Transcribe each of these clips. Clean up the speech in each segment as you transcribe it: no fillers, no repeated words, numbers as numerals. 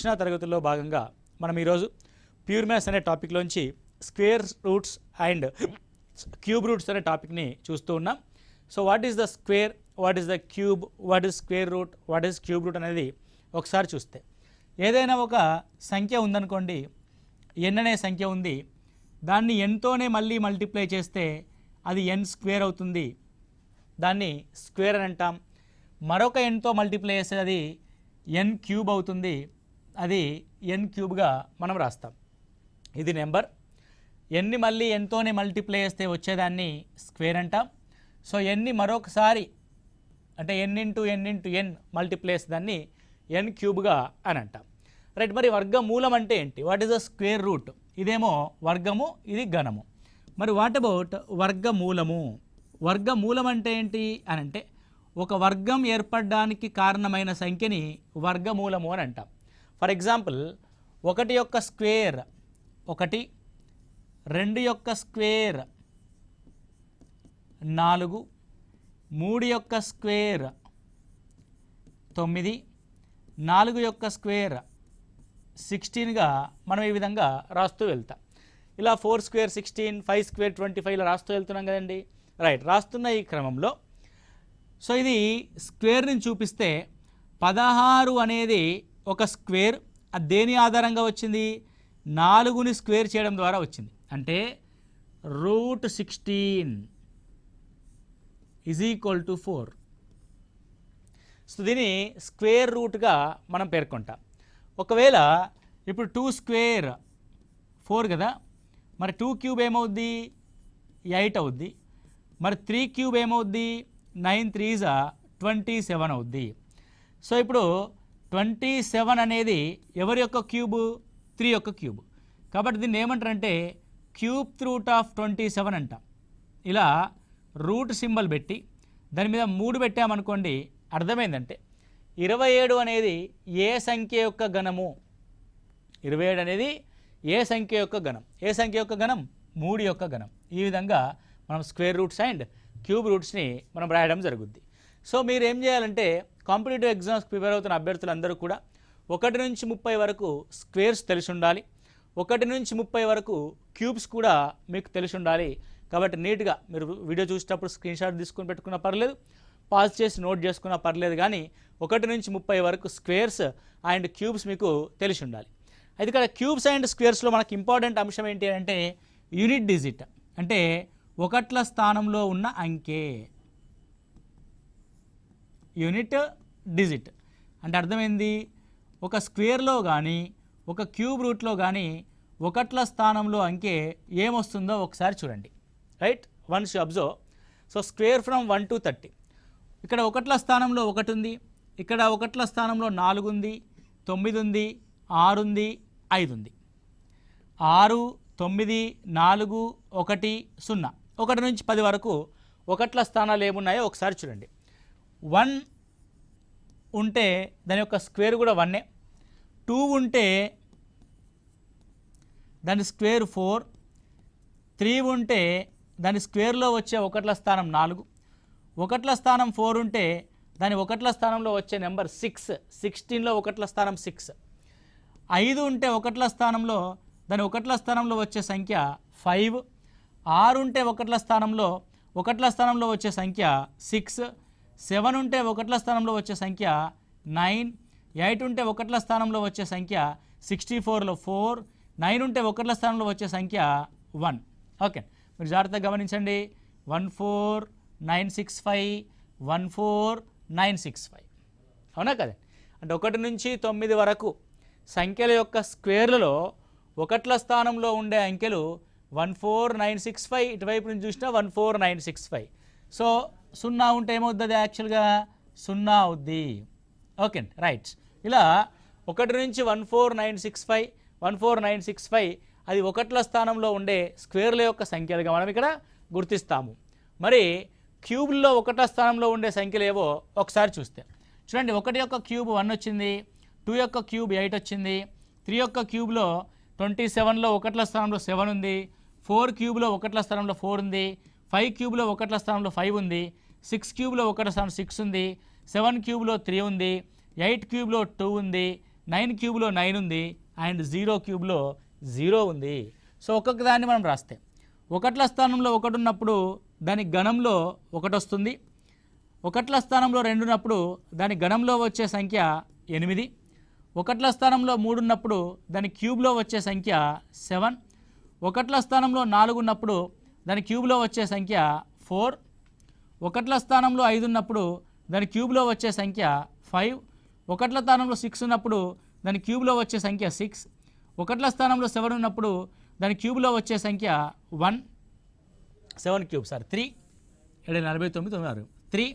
శిక్షణా తరగతుల్లో భాగంగా మనం ఈరోజు ప్యూర్ మ్యాథ్స్ అనే టాపిక్లోంచి square roots and cube roots అనే టాపిక్ని చూస్తూ ఉన్నాం. So what is the square, what is the cube, what is square root, what is cube root అనేది ఒకసారి చూస్తే, ఏదైనా ఒక సంఖ్య ఉందనుకోండి, ఎన్ అనే సంఖ్య ఉంది, దాన్ని ఎన్తోనే మళ్ళీ మల్టిప్లై చేస్తే అది ఎన్ స్క్వేర్ అవుతుంది, దాన్ని స్క్వేర్ అని అంటాం. మరొక ఎన్తో మల్టిప్లై చేస్తే అది ఎన్ క్యూబ్ అవుతుంది, అది ఎన్ క్యూబ్గా మనం రాస్తాం. ఇది నెంబర్. ఎన్ని మళ్ళీ ఎన్తోనే మల్టిప్లై చేస్తే వచ్చేదాన్ని స్క్వేర్ అంటాం. సో ఎన్ని మరొకసారి అంటే ఎన్ ఇంటూ ఎన్ మల్టిప్లై చేస్తే దాన్ని ఎన్ క్యూబ్గా అని అంటాం. రైట్. మరి వర్గమూలం అంటే ఏంటి? What is the square root? ఇదేమో వర్గము, ఇది ఘనము. మరి వాట్ అబౌట్ వర్గమూలము? వర్గమూలం అంటే ఏంటి అని అంటే ఒక వర్గం ఏర్పడడానికి కారణమైన సంఖ్యని వర్గమూలము అని అంటాం. ఫర్ ఎగ్జాంపుల్, 1 యొక్క స్క్వేర్ 1, 2 యొక్క స్క్వేర్ 4, 3 యొక్క స్క్వేర్ 9, 4 యొక్క స్క్వేర్ 16గా మనం ఈ విధంగా రాస్తూ వెళ్తాం. ఇలా 4 స్క్వేర్ 16, 5 స్క్వేర్ 25 ఇలా రాస్తూ వెళ్తున్నాం కదండి. రైట్. రాస్తున్న ఈ క్రమంలో సో ఇది స్క్వేర్ నుంచి చూపిస్తే 16 అనేది ఒక స్క్వేర్. అది దేని ఆధారంగా వచ్చింది? 4ని స్క్వేర్ చేయడం ద్వారా వచ్చింది. అంటే √16 = 4. సో దీన్ని స్క్వేర్ రూట్గా మనం పేర్కొంటాం. ఒకవేళ ఇప్పుడు 2 స్క్వేర్ 4 కదా, మరి 2 క్యూబ్ ఏమవుద్ది? 8 అవుద్ది. మరి 3 క్యూబ్ ఏమవుద్ది? 9 3s 27 అవుద్ది. సో ఇప్పుడు 27 అనేది ఎవరి యొక్క క్యూబు? 3 యొక్క క్యూబు. కాబట్టి దీన్ని ఏమంటారంటే క్యూబ్ రూట్ ఆఫ్ 27 అంటాం. ఇలా రూట్ సింబల్ పెట్టి దాని మీద 3 పెట్టామనుకోండి, అర్థమైందంటే 27 అనేది ఏ సంఖ్య యొక్క ఘనము? 27 అనేది ఏ సంఖ్య యొక్క ఘనం? ఏ సంఖ్య యొక్క ఘనం? 3 యొక్క ఘనం. ఈ విధంగా మనం స్క్వేర్ రూట్స్ అండ్ క్యూబ్ రూట్స్ని మనం రాయడం జరుగుద్ది. సో మీరు ఏం చేయాలంటే కాంపిటేటివ్ ఎగ్జామ్స్కి ప్రిపేర్ అవుతున్న అభ్యర్థులందరూ కూడా 1 నుంచి 30 వరకు స్క్వేర్స్ తెలిసి ఉండాలి, 1 నుంచి 30 వరకు క్యూబ్స్ కూడా మీకు తెలిసి ఉండాలి. కాబట్టి నీట్గా మీరు వీడియో చూసేటప్పుడు స్క్రీన్ షాట్ తీసుకొని పెట్టుకున్నా పర్లేదు, పాజ్ చేసి నోట్ చేసుకున్నా పర్లేదు, కానీ 1 నుంచి 30 వరకు స్క్వేర్స్ అండ్ క్యూబ్స్ మీకు తెలిసి ఉండాలి. అయితే ఇక్కడ క్యూబ్స్ అండ్ స్క్వేర్స్లో మనకి ఇంపార్టెంట్ అంశం ఏంటి అంటే యూనిట్ డిజిట్, అంటే 1ల స్థానంలో ఉన్న అంకె. యూనిట్ డిజిట్ అంటే అర్థమైంది, ఒక స్క్వేర్లో కానీ ఒక క్యూబ్ రూట్లో కానీ 1ల స్థానంలో అంకె ఏమొస్తుందో ఒకసారి చూడండి. Right. Once you observe. So square from 1 to 30. ఇక్కడ 1ల స్థానంలో 1 ఉంది, ఇక్కడ 1ల స్థానంలో 4 ఉంది, 9 ఉంది, 6 ఉంది, 5 ఉంది. 6, 9, 4, 1, 0. 1 నుంచి 10 వరకు 1ల స్థానాలు ఏమున్నాయో ఒకసారి చూడండి. 1 ఉంటే దాని యొక్క స్క్వేర్ కూడా 1. 2 ఉంటే దాని స్క్వేర్ 4. 3 ఉంటే దాని స్క్వేర్లో వచ్చే 1ల స్థానం 4. 1ల స్థానం 4 ఉంటే దాని 1ల స్థానంలో వచ్చే నెంబర్ 6. 16లో 1ల స్థానం 6. 5 ఉంటే 1ల స్థానంలో దాని 1ల స్థానంలో వచ్చే సంఖ్య 5. 6 ఉంటే 1ల స్థానంలో వచ్చే సంఖ్య 6. 7 ఉంటే 1ల స్థానంలో వచ్చే సంఖ్య 9. 8 ఉంటే 1ల స్థానంలో వచ్చే సంఖ్య 64లో 4. 9 ఉంటే 1ల స్థానంలో వచ్చే సంఖ్య 1. ఓకే, మీరు జాగ్రత్తగా గమనించండి. 14965, 14965. అవునా కదా? అంటే 1 నుంచి 9 వరకు సంఖ్యల యొక్క స్క్వేర్లలో 1ల స్థానంలో ఉండే అంకెలు 14965. ఇటువైపు నుంచి చూసినా 14965. సో 0 ఉంటే ఏమవుతుంది? యాక్చువల్గా 0 అవుద్ది. Okay, right. ఇలా 1 నుంచి 14965 అది 1ల స్థానంలో ఉండే స్క్వేర్ల యొక్క సంఖ్యలుగా మనం ఇక్కడ గుర్తిస్తాము. మరి క్యూబ్లో 1వ స్థానంలో ఉండే సంఖ్యలు ఏవో ఒకసారి చూస్తే చూడండి. 1 యొక్క క్యూబ్ 1 వచ్చింది, 2 యొక్క క్యూబ్ 8 వచ్చింది, 3 యొక్క క్యూబ్లో 27లో 1ల స్థానంలో 7 ఉంది, 4 క్యూబ్లో 1ల స్థానంలో 4 ఉంది, 5 క్యూబ్లో 1ల స్థానంలో 5 ఉంది, 6 క్యూబ్లో 1ల స్థానం 6 ఉంది, 7 క్యూబ్లో 3 ఉంది, 8 క్యూబ్లో 2 ఉంది, 9 క్యూబ్లో 9 ఉంది అండ్ 0 క్యూబ్లో 0 ఉంది. సో ఒక్కొక్క దాన్ని మనం రాస్తే ఒకట్ల స్థానంలో 1 ఉన్నప్పుడు దాని గణంలో 1 వస్తుంది. ఒకట్ల స్థానంలో 2 ఉన్నప్పుడు దాని గణంలో వచ్చే సంఖ్య 8. ఒకట్ల స్థానంలో 3 ఉన్నప్పుడు దాని క్యూబ్లో వచ్చే సంఖ్య 7. ఒకట్ల స్థానంలో 4 ఉన్నప్పుడు దాని క్యూబ్లో వచ్చే సంఖ్య 4. ఒకట్ల స్థానంలో 5 ఉన్నప్పుడు దాని క్యూబ్లో వచ్చే సంఖ్య 5. ఒకట్ల స్థానంలో 6 ఉన్నప్పుడు దాని క్యూబ్లో వచ్చే సంఖ్య 6. ఒకట్ల స్థానంలో 7 ఉన్నప్పుడు దాని క్యూబ్లో వచ్చే సంఖ్య 1. 7 క్యూబ్ 3 749 3.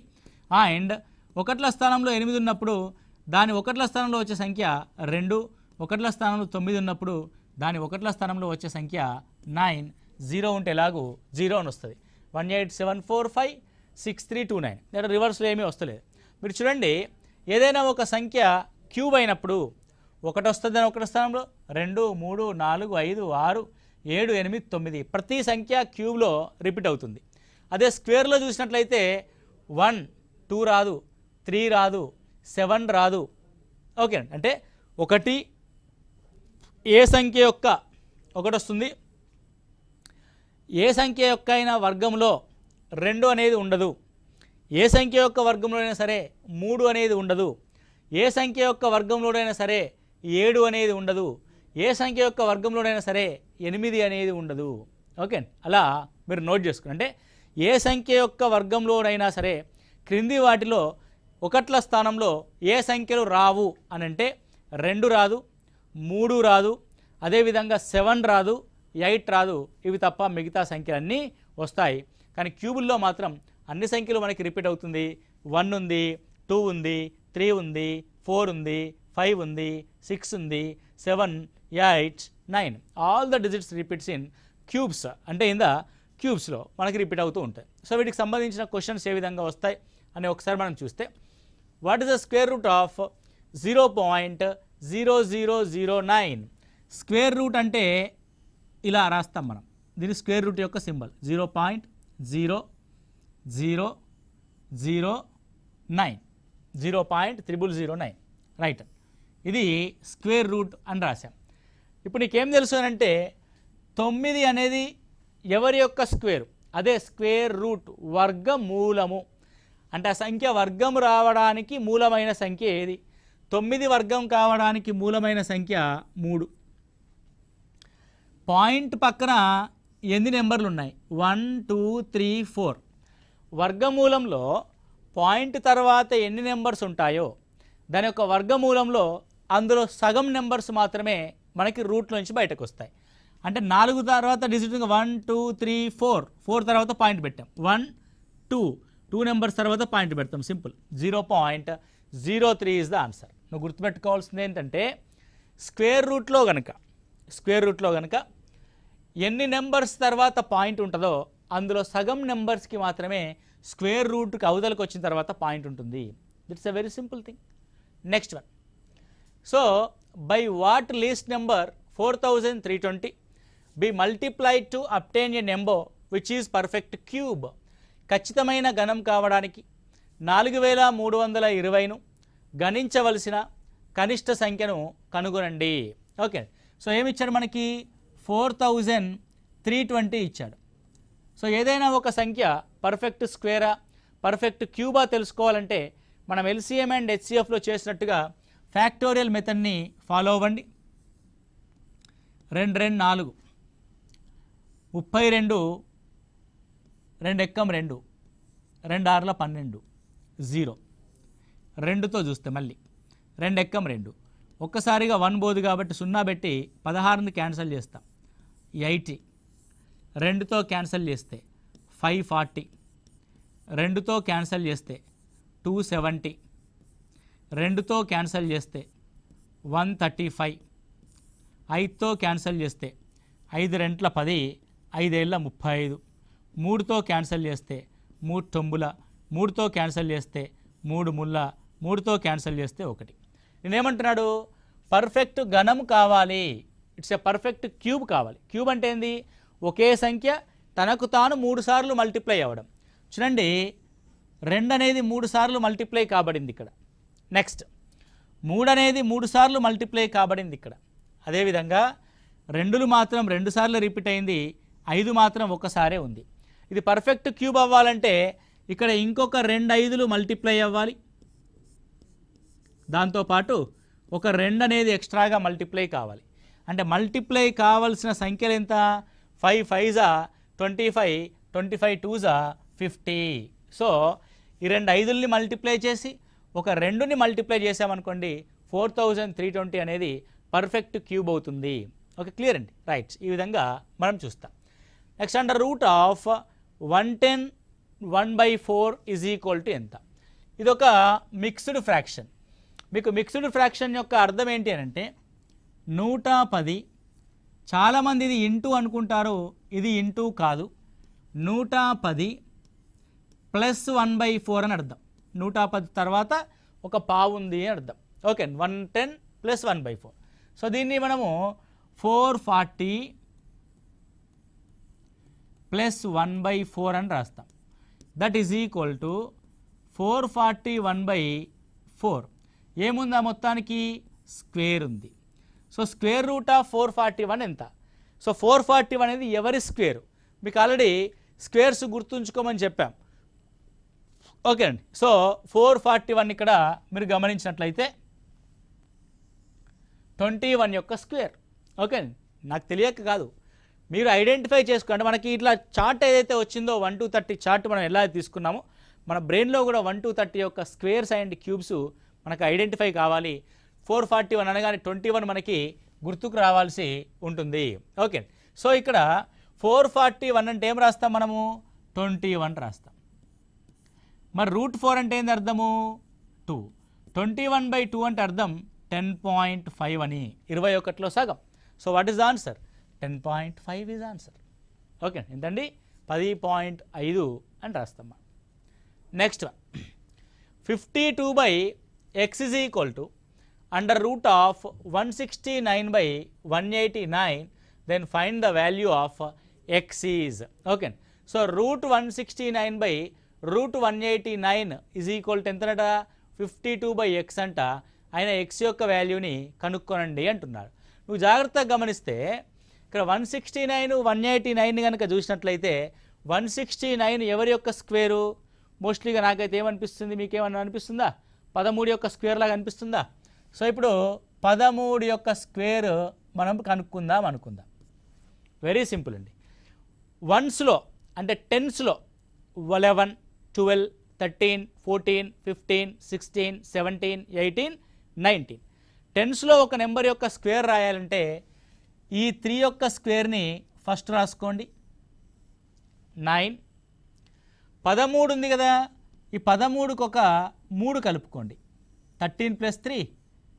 అండ్ ఒకట్ల స్థానంలో 8 ఉన్నప్పుడు దాని ఒకట్ల స్థానంలో వచ్చే సంఖ్య 2. ఒకట్ల స్థానంలో 9 ఉన్నప్పుడు దాని ఒకట్ల స్థానంలో వచ్చే సంఖ్య 9. 0 ఉంటే ఎలాగూ 0 అని వస్తుంది. 187456329 లేదా రివర్స్లో ఏమీ వస్తలేదు. మీరు చూడండి, ఏదైనా ఒక సంఖ్య క్యూబ్ అయినప్పుడు 1 వస్తుంది అని ఒకటి స్థానంలో, 2 3 4 5 6 7 8 9 ప్రతి సంఖ్య క్యూబ్లో రిపీట్ అవుతుంది. అదే స్క్వేర్లో చూసినట్లయితే 1 2 రాదు, 3 రాదు, 7 రాదు. ఓకే, అంటే ఒకటి ఏ సంఖ్య యొక్క 1 వస్తుంది, ఏ సంఖ్య యొక్క అయినా వర్గంలో 2 అనేది ఉండదు, ఏ సంఖ్య యొక్క వర్గంలోనైనా సరే 3 అనేది ఉండదు, ఏ సంఖ్య యొక్క వర్గంలోనైనా సరే 7 అనేది ఉండదు, ఏ సంఖ్య యొక్క వర్గంలోనైనా సరే 8 అనేది ఉండదు. ఓకే, అలా మీరు నోట్ చేసుకోండి. అంటే ఏ సంఖ్య యొక్క వర్గంలోనైనా సరే క్రింది వాటిలో ఒకట్ల స్థానంలో ఏ సంఖ్యలు రావు అని అంటే 2 రాదు, 3 రాదు, అదేవిధంగా 7 రాదు, 8 రాదు. ఇవి తప్ప మిగతా సంఖ్యలన్నీ వస్తాయి. కానీ క్యూబుల్లో మాత్రం అన్ని సంఖ్యలు మనకి రిపీట్ అవుతుంది. 1 ఉంది, 2 ఉంది, 3 ఉంది, 4 ఉంది, 5 ఉంది, 6 ఉంది, 7 8 9 all the digits repeats in cubes. అంటే ఇన్ ద క్యూబ్స్లో మనకి రిపీట్ అవుతూ ఉంటాయి. సో వీటికి సంబంధించిన క్వశ్చన్స్ ఏ విధంగా వస్తాయి అని ఒకసారి మనం చూస్తే, what is the square root of 0.0009? Square root అంటే ఇలా రాస్తాం మనం. దీని స్క్వేర్ రూట్ యొక్క సింబల్ 0.0009 0.0009 రైట్. ఇది స్క్వేర్ రూట్ అని రాశాం. ఇప్పుడు నీకేం తెలుసు అని అంటే 9 అనేది ఎవరి యొక్క స్క్వేర్, అదే స్క్వేర్ రూట్ వర్గమూలము. అంటే ఆ సంఖ్య వర్గం రావడానికి మూలమైన సంఖ్య ఏది? 9 వర్గం కావడానికి మూలమైన సంఖ్య 3. పాయింట్ పక్కన ఎన్ని నెంబర్లు ఉన్నాయి? 1 2 3 4. వర్గమూలంలో పాయింట్ తర్వాత ఎన్ని నెంబర్స్ ఉంటాయో దాని యొక్క వర్గమూలంలో అందులో సగం నెంబర్స్ మాత్రమే మనకి రూట్లోంచి బయటకు వస్తాయి. అంటే 4 తర్వాత డిజిట్ 1 2 3 4 తర్వాత పాయింట్ పెట్టాం. 1 2 నెంబర్స్ తర్వాత పాయింట్ పెడతాం. సింపుల్. 0.03 is the answer. నువ్వు గుర్తుపెట్టుకోవాల్సింది ఏంటంటే స్క్వేర్ రూట్లో కనుక ఎన్ని నెంబర్స్ తర్వాత పాయింట్ ఉంటుందో అందులో సగం నెంబర్స్కి మాత్రమే స్క్వేర్ రూట్కి అవతలకు వచ్చిన తర్వాత పాయింట్ ఉంటుంది. It's a very simple thing. Next one. So by what least number 4320 be multiplied to obtain a number which is perfect cube? ఖచ్చితమైన గణం కావడానికి 4320ను గణించవలసిన కనిష్ట సంఖ్యను కనుగొనండి. ఓకే, సో ఏమి ఇచ్చాడు మనకి? 4320 ఇచ్చాడు. సో ఏదైనా ఒక సంఖ్య పర్ఫెక్ట్ స్క్వేరా పర్ఫెక్ట్ క్యూబా తెలుసుకోవాలంటే మనం ఎల్సిఎం అండ్ హెచ్సిఎఫ్లో చేసినట్టుగా ఫ్యాక్టోరియల్ మెథడ్ని ఫాలో అవ్వండి. 2 2 4 32 2 ఎక్కం 2 2 6 12 0 2తో చూస్తే మళ్ళీ 2 ఎక్కం 2 ఒక్కసారిగా 1 పోదు కాబట్టి 0 పెట్టి 16ని క్యాన్సిల్ చేస్తాం. 80 2తో క్యాన్సిల్ చేస్తే 540 2తో క్యాన్సిల్ చేస్తే 270 2తో క్యాన్సిల్ చేస్తే 135 5తో క్యాన్సిల్ చేస్తే 5 రెంట్ల 10 5 ఏళ్ళ 35 3తో క్యాన్సిల్ చేస్తే 3 9 3తో క్యాన్సిల్ చేస్తే 3 ముళ్ళ 3తో క్యాన్సిల్ చేస్తే 1. నేనేమంటున్నాడు? పర్ఫెక్ట్ గణం కావాలి. ఇట్స్ ఎ పర్ఫెక్ట్ క్యూబ్ కావాలి. క్యూబ్ అంటే ఏంది? ఒకే సంఖ్య తనకు తాను 3 సార్లు మల్టిప్లై అవ్వడం. చూడండి, 2 అనేది 3 సార్లు మల్టిప్లై కాబడింది ఇక్కడ. నెక్స్ట్ 3 అనేది 3 సార్లు మల్టిప్లై కాబడింది ఇక్కడ. అదేవిధంగా 2లు మాత్రం 2 సార్లు రిపీట్ అయింది, 5 మాత్రం ఒకసారే ఉంది. ఇది పర్ఫెక్ట్ క్యూబ్ అవ్వాలంటే ఇక్కడ ఇంకొక 2 5లు మల్టిప్లై అవ్వాలి, దాంతోపాటు ఒక 2 అనేది ఎక్స్ట్రాగా మల్టిప్లై కావాలి. అంటే మల్టిప్లై కావాల్సిన సంఖ్యలు ఎంత? 5 5s 25, 25 2s 50. సో ఈ 2 5ల్ని మల్టిప్లై చేసి ఒక 2ని మల్టిప్లై చేసామనుకోండి 4320 అనేది పర్ఫెక్ట్ క్యూబ్ అవుతుంది. ఓకే, క్లియర్ అండి. రైట్, ఈ విధంగా మనం చూస్తాం. Next under root of 110 1/4 is equal to ఎంత? ఇది ఒక మిక్స్డ్ ఫ్రాక్షన్. మీకు మిక్స్డ్ ఫ్రాక్షన్ యొక్క అర్థం ఏంటి అని అంటే 110, చాలామంది ఇది ఇంటూ అనుకుంటారు, ఇది ఇంటూ కాదు, 110 ప్లస్ 1/4 అని అర్థం. 110 తర్వాత ఒక పావు ఉంది అని అర్థం. Okay, 110 plus 1/4. సో దీన్ని మనము 440 ప్లస్ 1/4 అని రాస్తాం. That is equal to 440 1/4. ఏముందా మొత్తానికి? స్క్వేర్ ఉంది. సో స్క్వేర్ రూట్ ఆఫ్ 441 ఎంత? సో 441 అనేది ఎవరి స్క్వేరు? మీకు ఆల్రెడీ స్క్వేర్స్ గుర్తుంచుకోమని చెప్పాం. ఓకే అండి. సో 441 ఇక్కడ మీరు గమనించినట్లయితే 21 యొక్క స్క్వేర్. ఓకే అండి, నాకు తెలియక కాదు, మీరు ఐడెంటిఫై చేసుకోండి. మనకి ఇట్లా చార్ట్ ఏదైతే వచ్చిందో 1 to 30 చార్ట్ మనం ఎలా తీసుకున్నామో మన బ్రెయిన్లో కూడా 1 to 30 యొక్క స్క్వేర్స్ అండ్ క్యూబ్స్ మనకు ఐడెంటిఫై కావాలి. 441 అనగానే 21 మనకి గుర్తుకు రావాల్సి ఉంటుంది. ఓకే, సో ఇక్కడ 441 అంటే ఏం రాస్తాం మనము? 21 రాస్తాం. మరి √4 అంటే ఏంది అర్థము? 2. 21/2 అంటే అర్థం 10.5 అని, 21లో సగం. So what is the answer? 10.5 is answer. Okay, ఎంతండి? 10.5 అని రాస్తాం. Next 52/x is equal to under root of 169/189. Then find the value of x is. Okay, so √169/189 is equal to ఎంతనట? 52/x అంట. ఆయన x యొక్క వాల్యూని కనుక్కోనండి అంటున్నారు. నువ్వు జాగ్రత్తగా గమనిస్తే ఇక్కడ 169 189 కనుక చూసినట్లయితే 169 ఎవరి యొక్క స్క్వేరు? మోస్ట్లీగా నాకైతే ఏమనిపిస్తుంది, మీకేమన్నా అనిపిస్తుందా? 13 యొక్క స్క్వేర్ లాగా అనిపిస్తుందా? సో ఇప్పుడు 13 యొక్క స్క్వేర్ మనం కనుక్కుందాం అనుకుందాం. వెరీ సింపుల్ అండి. వన్స్లో అంటే టెన్స్లో 11 12 13 14 15 16 17 18 19. టెన్స్లో ఒక నెంబర్ యొక్క స్క్వేర్ రాయాలంటే ఈ 3 యొక్క స్క్వేర్ని ఫస్ట్ రాసుకోండి. 9. 13 ఉంది కదా, ఈ 13కి ఒక 3 కలుపుకోండి. 13 + 3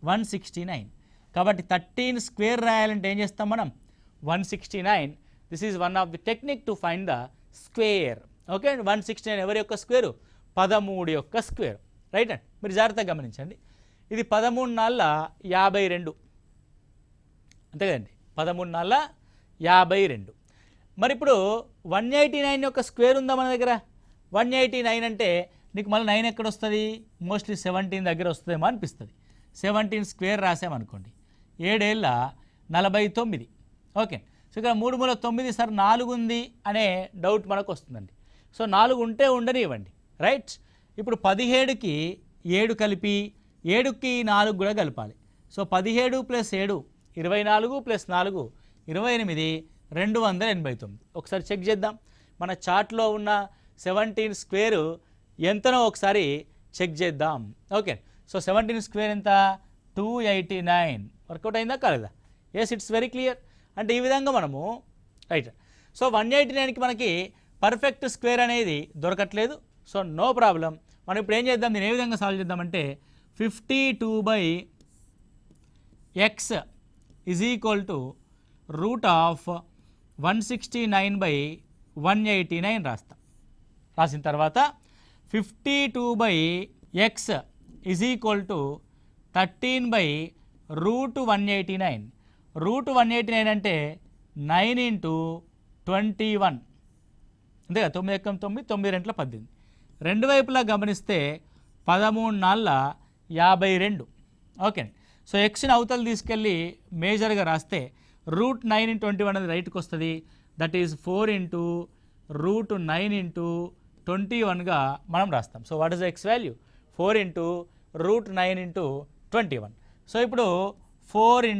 169. కాబట్టి 13 స్క్వేర్ రాయాలంటే ఏం చేస్తాం మనం? 169. This is one of the technique to find the square. Okay, 169 ఎవరి యొక్క స్క్వేరు? 13 యొక్క స్క్వేర్. రైట్ అండి, మీరు జాగ్రత్తగా గమనించండి. ఇది 13 నాళ్ళ 52 అంతే కదండి, 13 నాళ్ళ 52. మరి ఇప్పుడు 189 యొక్క స్క్వేర్ ఉందా మన దగ్గర? 189 అంటే నీకు మళ్ళీ 9 ఎక్కడ వస్తుంది? మోస్ట్లీ 17 దగ్గర వస్తుందేమో అనిపిస్తుంది. 17 స్క్వేర్ రాసామనుకోండి, 7 49. ఓకే, సో ఇక్కడ 3 మూల 9 సార్ 4 ఉంది అనే డౌట్ మనకు వస్తుందండి. సో 4 ఉంటే ఉండనివ్వండి. రైట్, ఇప్పుడు 17కి 7 కలిపి 7కి 4 కూడా కలపాలి. సో 17 + 7 24 + 4 28 289. ఒకసారి చెక్ చేద్దాం. మన చార్ట్లో ఉన్న 17 స్క్వేర్ ఎంతనో ఒకసారి చెక్ చేద్దాం. ఓకే, సో 17 స్క్వేర్ ఎంత? 289. వర్కౌట్ అయిందా కాలేదా? Yes, it's very clear. అంటే ఈ విధంగా మనము రైట్. సో 189కి మనకి పర్ఫెక్ట్ స్క్వేర్ అనేది దొరకట్లేదు. So no problem. మనం ఇప్పుడు ఏం చేద్దాం, దీన్ని ఏ విధంగా సాల్వ్ చేద్దామంటే 52/x ఈజ్ ఈక్వల్ టు √169/189 రాస్తాం. రాసిన తర్వాత 52/x ఈజ్ ఈక్వల్ టు 13/√189. √189 అంటే 9 × 21 అంతే కదా, 9 × 9 9 2 18. రెండు వైపులా గమనిస్తే 13 నాళ్ళ 52. ఓకే. సో ఎక్స్ని అవతలు తీసుకెళ్ళి మేజర్గా రాస్తే √9 × 21 అనేది రైట్కి వస్తుంది. దట్ ఈజ్ 4 × √9 × 21గా మనం రాస్తాం. So what is the X value? 4 × √9 × 21. So ఇప్పుడు 4 ×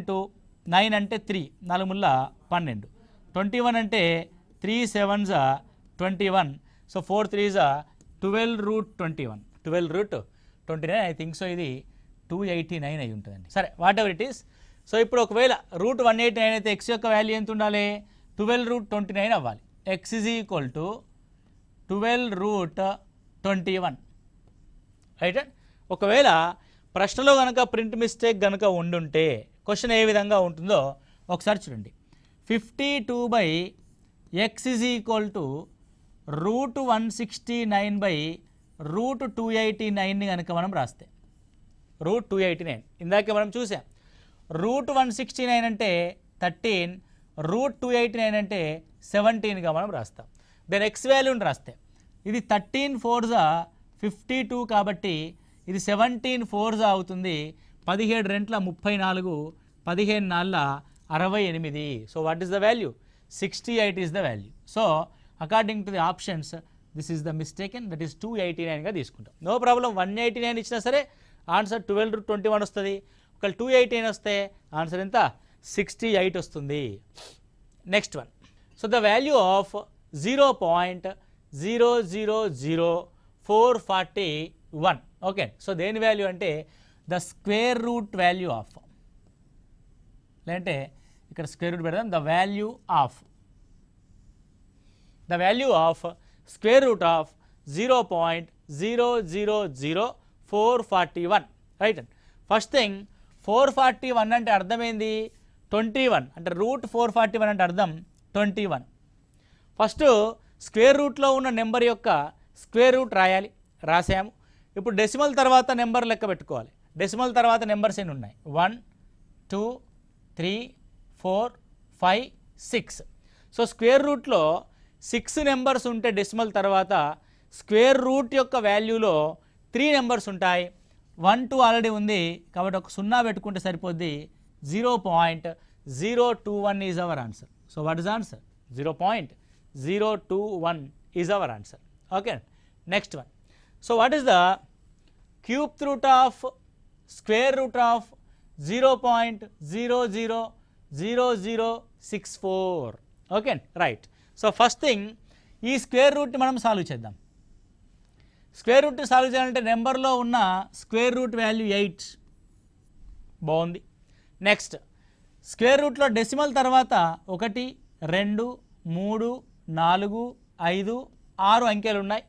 9 అంటే 3, 4 ముళ్ళ 12, 21 అంటే 3 7s 21. So 4 3s 12 √21, 12 √29. I think so ఇది 289 అయి ఉంటుందండి. సరే, what ever it is. So ఇప్పుడు ఒకవేళ √189 అయితే ఎక్స్ యొక్క వాల్యూ ఎంత ఉండాలి? 12 √29 అవ్వాలి. X is equal to 12 √21, right. ఒకవేళ ప్రశ్నలో కనుక ప్రింట్ మిస్టేక్ కనుక ఉండుంటే క్వశ్చన్ ఏ విధంగా ఉంటుందో ఒకసారి చూడండి. 52/x ఈజ్ ఈక్వల్ టు √169/√289ని కనుక మనం రాస్తే √289 ఇందాకే మనం చూసాం. √169 అంటే 13, √289 అంటే 17గా మనం రాస్తాం. దెన్ ఎక్స్ వాల్యూని రాస్తే ఇది 13 4s 52 కాబట్టి ఇది 17 4s అవుతుంది. 17 రెంట్ల 34, 15 నాళ్ళ 68. So what is the value? 68 is the value. So according to the options this is the mistaken, that is 289గా తీసుకుంటాం. No problem. 189 ఇచ్చినా సరే ఆన్సర్ 12 √21 వస్తుంది. ఒకవేళ 289 వస్తే ఆన్సర్ ఎంత? 68 వస్తుంది. Next one. So the value of 0.000441. Okay. So దేని వాల్యూ అంటే the square root value of, లేదంటే ఇక్కడ స్క్వేర్ రూట్ పెడదాం. The value of square root of 0.000441, right. First thing 441 అంటే అర్థమైంది 21, అంటే √441 అంటే అర్థం 21. ఫస్ట్ స్క్వేర్ రూట్లో ఉన్న నెంబర్ యొక్క స్క్వేర్ రూట్ రాసాము. ఇప్పుడు డెసిమల్ తర్వాత నెంబర్ లెక్క పెట్టుకోవాలి. డెసిమల్ తర్వాత నెంబర్స్ ఎన్ని ఉన్నాయి? 1 2 3 4 5 6. సో స్క్వేర్ రూట్లో 6 నెంబర్స్ ఉంటే డెసిమల్ తర్వాత స్క్వేర్ రూట్ యొక్క వాల్యూలో 3 నెంబర్స్ ఉంటాయి. 1 2 ఆల్రెడీ ఉంది కాబట్టి ఒక 0 పెట్టుకుంటే సరిపోద్ది. 0.021 is our answer. So what is answer? 0.021 is our answer. Okay. Next one. So what is the cube root of square root of 0.000064? Okay, right. So first thing ఈ square రూట్ని మనం solve చేద్దాం. Square రూట్ని solve చేయాలంటే నెంబర్లో ఉన్న square root value 8. బాగుంది. Next square రూట్లో decimal తర్వాత 1 2 3 4 5 6 అంకెలు ఉన్నాయి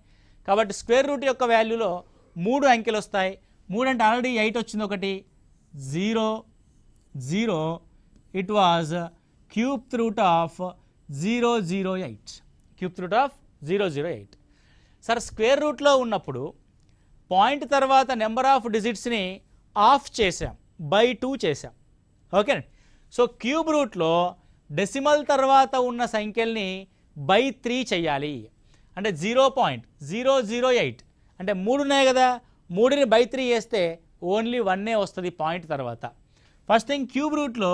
కాబట్టి స్క్వేర్ రూట్ యొక్క వాల్యూలో 3 అంకెలు వస్తాయి. 3 అంటే ఆల్రెడీ 8 వచ్చింది. 1 0 0. It was cube root of 008. Cube root of 008. Sir square రూట్లో ఉన్నప్పుడు పాయింట్ తర్వాత నెంబర్ ఆఫ్ డిజిట్స్ని ఆఫ్ చేసాం, బై 2 చేసాం. ఓకే. సో క్యూబ్ రూట్లో డెసిమల్ తర్వాత ఉన్న సంఖ్యల్ని బై 3 చేయాలి. అంటే 0.008 అంటే 3 ఉన్నాయి కదా, 3ని బై 3 చేస్తే ఓన్లీ 1 వస్తుంది పాయింట్ తర్వాత. ఫస్ట్ థింగ్ క్యూబ్ రూట్లో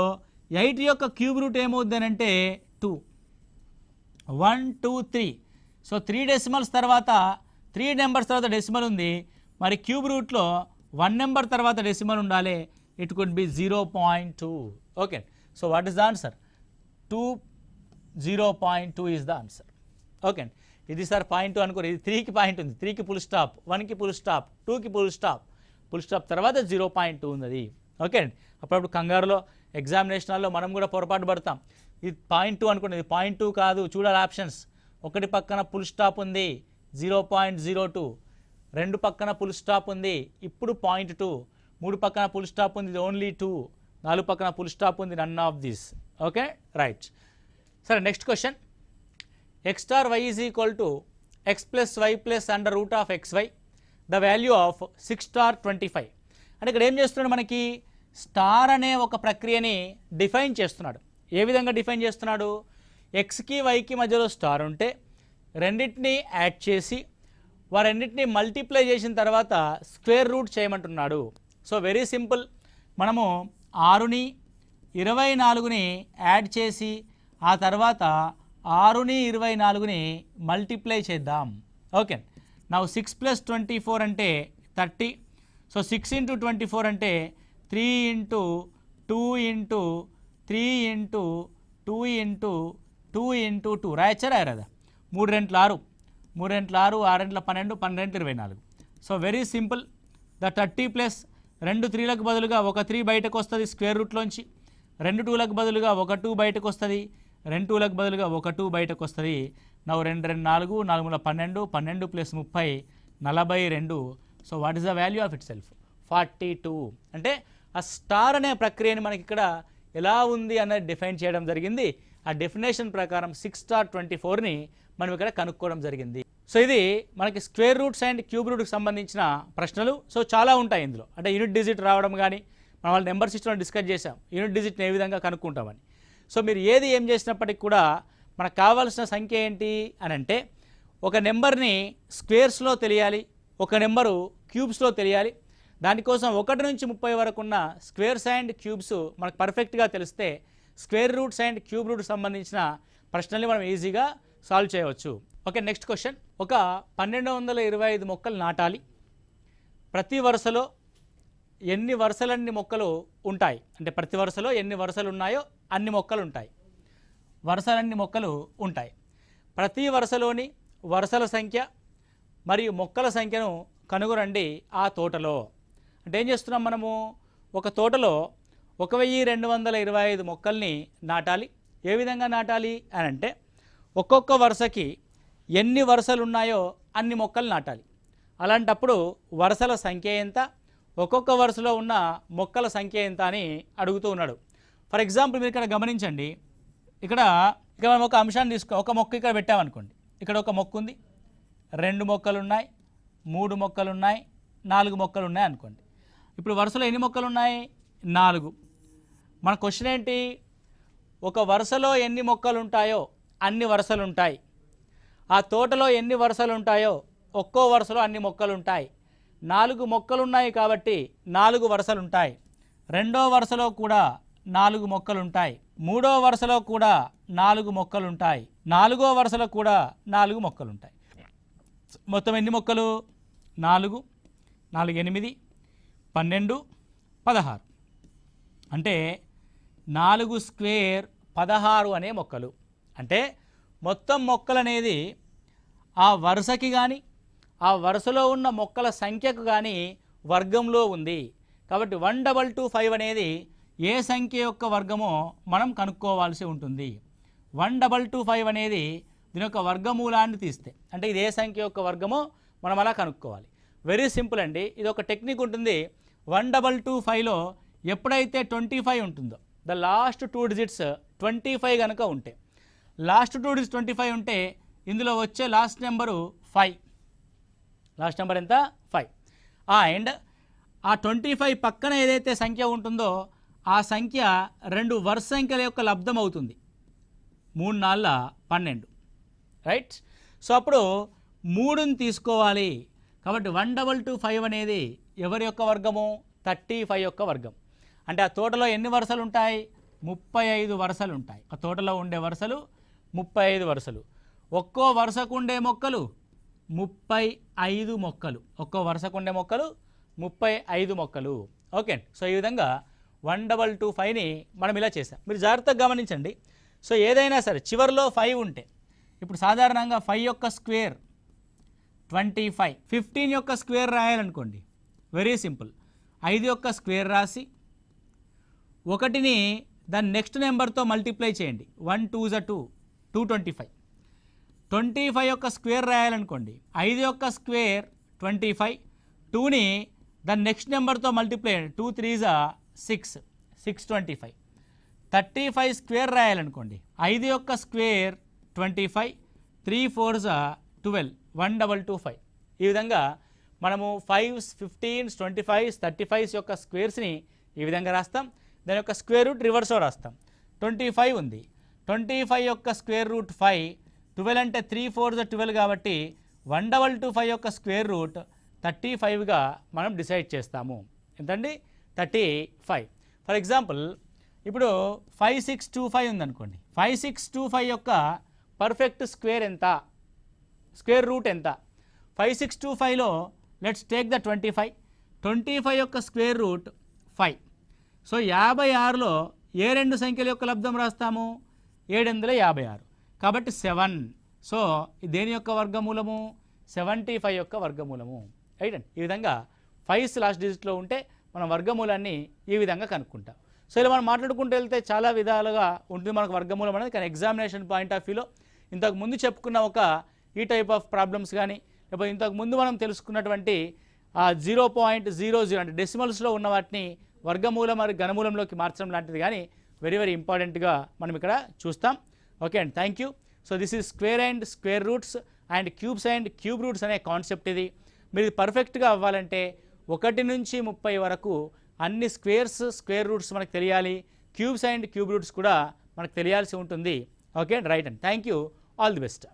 8 యొక్క క్యూబ్ రూట్ ఏమవుద్ది అంటే 2. 1 2 3. సో 3 డెసిమల్స్ తర్వాత 3 నెంబర్స్ తర్వాత డెసిమల్ ఉంది. మరి క్యూబ్ రూట్లో 1 నెంబర్ తర్వాత డెసిమల్ ఉండాలి. It could be 0.2. Okay. So what is the answer? 0.2 is the answer. Okay. ఇది సార్ పాయింట్ 2 అనుకోరు, ఇది 3కి పాయింట్ ఉంది. 3కి ఫుల్ స్టాప్, 1కి ఫుల్ స్టాప్, 2కి ఫుల్ స్టాప్ తర్వాత 0.2 ఉంది అది. ఓకే. అప్పుడప్పుడు కంగారులో ఎగ్జామినేషన్లో మనం కూడా పొరపాటు పడతాం. ఇది పాయింట్ 2 అనుకోండి, ఇది పాయింట్ 2 కాదు. చూడాలి ఆప్షన్స్. 1 పక్కన ఫుల్ స్టాప్ ఉంది 0.02, 2 పక్కన ఫుల్ స్టాప్ ఉంది ఇప్పుడు 0.2, 3 పక్కన ఫుల్ స్టాప్ ఉంది, ఇది ఓన్లీ 2, 4 పక్కన ఫుల్ స్టాప్ ఉంది, none of this. Okay, right. సరే, next question. x star y is equal to x plus y plus under root of xy, the value of 6 star 25. అంటే ఇక్కడ ఏం చేస్తున్నాడు? మనకి స్టార్ అనే ఒక ప్రక్రియని డిఫైన్ చేస్తున్నాడు. ఏ విధంగా డిఫైన్ చేస్తున్నాడు? ఎక్స్కి వైకి మధ్యలో స్టార్ ఉంటే రెండింటిని యాడ్ చేసి వారెన్నింటినీ మల్టిప్లై చేసిన తర్వాత స్క్వేర్ రూట్ చేయమంటున్నాడు. So very simple. మనము 6ని 24ని యాడ్ చేసి ఆ తర్వాత 6ని 24ని మల్టిప్లై చేద్దాం. ఓకే, నౌ 6 + 24 అంటే 30. సో 6 × 24 అంటే 3 × 2 × 3 × 2 × 2 × 2 రాయచ్చా రాయరాదా? 3 × 6 3 × 6 6 × 12 12 × 24. So very simple. The 30 plus 2 3లకు బదులుగా ఒక 3 బయటకు వస్తుంది స్క్వేర్ రూట్లోంచి, 2 2లకు బదులుగా ఒక 2 బయటకు వస్తుంది, 2 2లకు బదులుగా ఒక 2 బయటకు వస్తుంది. నవ్వు 2 2 4 4 12 12 + 30 42. So what is the value of it self? 42. అంటే ఆ స్టార్ అనే ప్రక్రియని మనకి ఇక్కడ ఎలా ఉంది అనేది డిఫైన్ చేయడం జరిగింది. ఆ డెఫినేషన్ ప్రకారం 6 స్టార్ 24ని మనం ఇక్కడ కనుక్కోవడం జరిగింది. సో ఇది మనకి స్క్వేర్ రూట్స్ అండ్ క్యూబ్ రూట్కి సంబంధించిన ప్రశ్నలు. సో చాలా ఉంటాయి ఇందులో, అంటే యూనిట్ డిజిట్ రావడం కానీ, మనం వాళ్ళ నెంబర్ సిస్టంలో డిస్కస్ చేసాం యూనిట్ డిజిట్ని ఏ విధంగా కనుక్కుంటామని. సో మీరు ఏం చేసినప్పటికి కూడా మనకు కావాల్సిన సంఖ్య ఏంటి అని అంటే, ఒక నెంబర్ని స్క్వేర్స్లో తెలియాలి, ఒక నెంబరు క్యూబ్స్లో తెలియాలి. దానికోసం 1 నుంచి 30 వరకు ఉన్న స్క్వేర్స్ అండ్ క్యూబ్స్ మనకు పర్ఫెక్ట్గా తెలిస్తే స్క్వేర్ రూట్స్ అండ్ క్యూబ్ రూట్కి సంబంధించిన ప్రశ్నల్ని మనం ఈజీగా సాల్వ్ చేయవచ్చు. Okay, next question. ఒక 1225 మొక్కలు నాటాలి. ప్రతి వరుసలో ఎన్ని వరుసలన్ని మొక్కలు ఉంటాయి అంటే ప్రతి వరుసలో ఎన్ని వరుసలు ఉన్నాయో అన్ని మొక్కలు ఉంటాయి, వరుసలన్ని మొక్కలు ఉంటాయి. ప్రతి వరుసలోని వరుసల సంఖ్య మరియు మొక్కల సంఖ్యను కనుగొనండి ఆ తోటలో. అంటే ఏం చేస్తున్నాం మనము, ఒక తోటలో 1225 మొక్కల్ని నాటాలి. ఏ విధంగా నాటాలి అని అంటే, ఒక్కొక్క వరుసకి ఎన్ని వరుసలు ఉన్నాయో అన్ని మొక్కలు నాటాలి. అలాంటప్పుడు వరుసల సంఖ్య ఎంత, ఒక్కొక్క వరుసలో ఉన్న మొక్కల సంఖ్య ఎంత అని అడుగుతూ ఉన్నాడు. ఫర్ ఎగ్జాంపుల్ మీరు ఇక్కడ గమనించండి, ఇక్కడ మనం ఒక అంశాన్ని ఒక మొక్క ఇక్కడ పెట్టామనుకోండి. ఇక్కడ ఒక మొక్క ఉంది, 2 మొక్కలు ఉన్నాయి, 3 మొక్కలు ఉన్నాయి, 4 మొక్కలు ఉన్నాయి అనుకోండి. ఇప్పుడు వరుసలో ఎన్ని మొక్కలు ఉన్నాయి? 4. మన క్వశ్చన్ ఏంటి, ఒక వరుసలో ఎన్ని మొక్కలు ఉంటాయో అన్ని వరుసలు ఉంటాయి. ఆ తోటలో ఎన్ని వరుసలు ఉంటాయో ఒక్కో వరుసలో అన్ని మొక్కలు ఉంటాయి. 4 మొక్కలు ఉన్నాయి కాబట్టి 4 వరుసలు ఉంటాయి. రెండో వరుసలో కూడా 4 మొక్కలు ఉంటాయి. మూడో వరుసలో కూడా 4 మొక్కలు ఉంటాయి. 4వ వరుసలో కూడా 4 మొక్కలు ఉంటాయి. మొత్తం ఎన్ని మొక్కలు? 4 4 8 12 16. అంటే 4 స్క్వేర్ 16 అనే మొక్కలు. అంటే మొత్తం మొక్కలు అనేది ఆ వరుసకి కానీ ఆ వరుసలో ఉన్న మొక్కల సంఖ్యకు కానీ వర్గంలో ఉంది. కాబట్టి 1225 అనేది ఏ సంఖ్య యొక్క వర్గమో మనం కనుక్కోవాల్సి ఉంటుంది. 1225 అనేది దీని యొక్క వర్గమూలాన్ని తీస్తే, అంటే ఇది ఏ సంఖ్య యొక్క వర్గమో మనం అలా కనుక్కోవాలి. వెరీ సింపుల్ అండి. ఇది ఒక టెక్నిక్ ఉంటుంది. 1225లో ఎప్పుడైతే 25 ఉంటుందో, ద లాస్ట్ 2 డిజిట్స్ 25 కనుక ఉంటే, లాస్ట్ 2 డిజిట్స్ 25 ఉంటే ఇందులో వచ్చే లాస్ట్ నెంబరు 5. లాస్ట్ నెంబర్ ఎంత? 5. అండ్ ఆ 25 పక్కన ఏదైతే సంఖ్య ఉంటుందో ఆ సంఖ్య 2 వరుస సంఖ్యల యొక్క లబ్ధం అవుతుంది. 3 4 12, రైట్? సో అప్పుడు 3ని తీసుకోవాలి. కాబట్టి 1225 అనేది ఎవరి యొక్క వర్గము? 35 యొక్క వర్గం. అంటే ఆ తోటలో ఎన్ని వరుసలు ఉంటాయి? 35 వరుసలు ఉంటాయి. ఆ తోటలో ఉండే వరుసలు 35 వరుసలు. ఒక్కో వరుసకు ఉండే మొక్కలు 35 మొక్కలు. ఒక్కో వరుసకు ఉండే మొక్కలు 35 మొక్కలు. ఓకే, సో ఈ విధంగా 1225ని మనం ఇలా చేసాం. మీరు జాగ్రత్తగా గమనించండి. సో ఏదైనా సరే చివరిలో 5 ఉంటే, ఇప్పుడు సాధారణంగా 5 యొక్క స్క్వేర్ 25, 15 యొక్క స్క్వేర్ రాయాలనుకోండి. Very simple. 5 యొక్క స్క్వేర్ రాసి 1ని దాని నెక్స్ట్ నెంబర్తో మల్టిప్లై చేయండి. 1 2 = 2, 225. 25 యొక్క స్క్వేర్ రాయాలనుకోండి. 5 యొక్క స్క్వేర్ 25, 2ని దాని నెక్స్ట్ నెంబర్తో మల్టిప్లై చేయండి. 2 3 = 6, 625. 35 స్క్వేర్ రాయాలనుకోండి. 5 యొక్క స్క్వేర్ 25, 3 4 = 12, 1225. ఈ విధంగా మనము 5s 15s 25s 35s యొక్క స్క్వేర్స్ని ఈ విధంగా రాస్తాం. దాని యొక్క స్క్వేర్ రూట్ రివర్స్లో రాస్తాం. 25 ఉంది, 25 యొక్క స్క్వేర్ రూట్ 5, 12 అంటే 3 4 = 12 కాబట్టి 1225 యొక్క స్క్వేర్ రూట్ 35గా మనం డిసైడ్ చేస్తాము. ఎంతండి? 35. ఫర్ ఎగ్జాంపుల్ ఇప్పుడు 5625 ఉందనుకోండి. 5625 యొక్క పర్ఫెక్ట్ స్క్వేర్ ఎంత, స్క్వేర్ రూట్ ఎంత? 5625లో లెట్స్ టేక్ ద 25 యొక్క స్క్వేర్ రూట్ 5. సో 56లో ఏ రెండు సంఖ్యల యొక్క లబ్ధం రాస్తాము? 756. కాబట్టి 7. సో దేని యొక్క వర్గమూలము? 75 యొక్క వర్గమూలము. రైట్ అండి. ఈ విధంగా 5 లాస్ట్ డిజిట్లో ఉంటే మనం వర్గమూలాన్ని ఈ విధంగా కనుక్కుంటాం. సో ఇలా మనం మాట్లాడుకుంటూ వెళ్తే చాలా విధాలుగా ఉంటుంది మనకు వర్గమూలం అనేది. కానీ ఎగ్జామినేషన్ పాయింట్ ఆఫ్ వ్యూలో ఇంతకు ముందు చెప్పుకున్న ఒక ఈ టైప్ ఆఫ్ ప్రాబ్లమ్స్ కానీ, లేకపోతే ఇంతకు ముందు మనం తెలుసుకున్నటువంటి 0.00 అంటే డెసిమల్స్లో ఉన్న వాటిని వర్గమూలం మరియు ఘనమూలంలోకి మార్చడం లాంటిది కానీ వెరీ వెరీ ఇంపార్టెంట్గా మనం ఇక్కడ చూస్తాం. ఓకే అండి, thank you. So this is square and square roots and cubes and cube roots అనే కాన్సెప్ట్ ఇది. మీరు పర్ఫెక్ట్గా అవ్వాలంటే 1 నుంచి 30 వరకు అన్ని స్క్వేర్స్, స్క్వేర్ రూట్స్ మనకు తెలియాలి. క్యూబ్స్ అండ్ క్యూబ్ రూట్స్ కూడా మనకు తెలియాల్సి ఉంటుంది. Okay right and thank you. All the best.